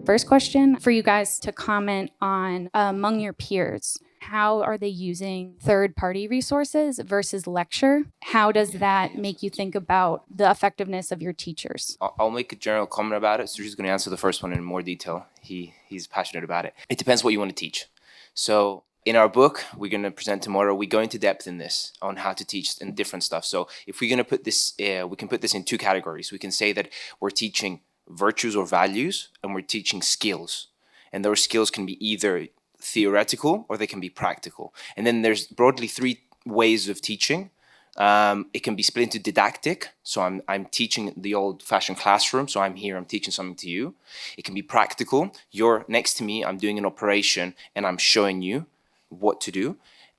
First question for you guys to comment on among your peers. How are they using third-party resources versus lecture? How does that make you think about the effectiveness of your teachers? I'll make a general comment about it. Soroush is going to answer the first one in more detail. He's passionate about it. It depends what you want to teach. So in our book, we're going to present tomorrow, we go into depth in this on how to teach and different stuff. So if we're going to put this, we can put this in two categories. We can say that we're teaching virtues or values and we're teaching skills. And those skills can be either theoretical or they can be practical. And then there's broadly three ways of teaching. It can be split into didactic. So I'm teaching the old-fashioned classroom. So I'm here, I'm teaching something to you. It can be practical. You're next to me, I'm doing an operation and I'm showing you what to do.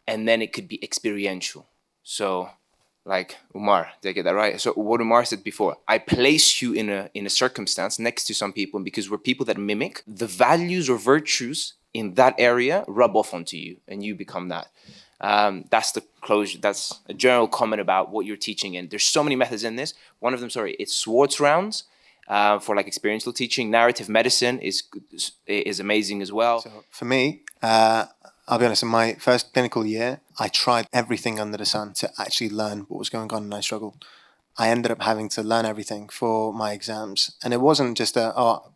And then it could be experiential. So like Umar, did I get that right? So what Umar said before, I place you in a circumstance next to some people, and because we're people that mimic, the values or virtues in that area rub off onto you and you become that. That's the closure. That's a general comment about what you're teaching. And there's so many methods in this. One of them, it's Swartz rounds for like experiential teaching. Narrative medicine is amazing as well. So for me, I'll be honest, in my first clinical year, I tried everything under the sun to actually learn what was going on, and I struggled. I ended up having to learn everything for my exams. And it wasn't just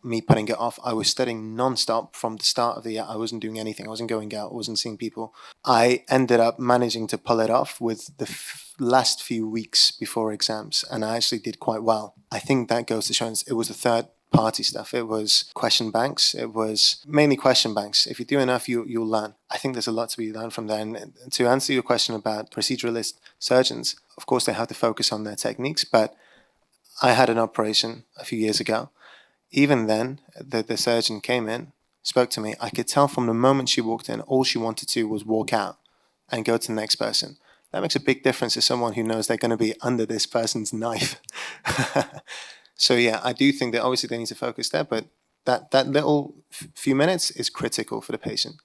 me putting it off. I was studying non-stop from the start of the year. I wasn't doing anything. I wasn't going out. I wasn't seeing people. I ended up managing to pull it off with the last few weeks before exams. And I actually did quite well. I think that goes to show it was the third party stuff. It was question banks. It was mainly question banks. If you do enough, you'll learn. I think there's a lot to be learned from there. And to answer your question about proceduralist surgeons, of course they have to focus on their techniques, but I had an operation a few years ago. Even then, the surgeon came in, spoke to me. I could tell from the moment she walked in, all she wanted to do was walk out and go to the next person. That makes a big difference to someone who knows they're going to be under this person's knife. So yeah, I do think that obviously they need to focus there, but that little few minutes is critical for the patient.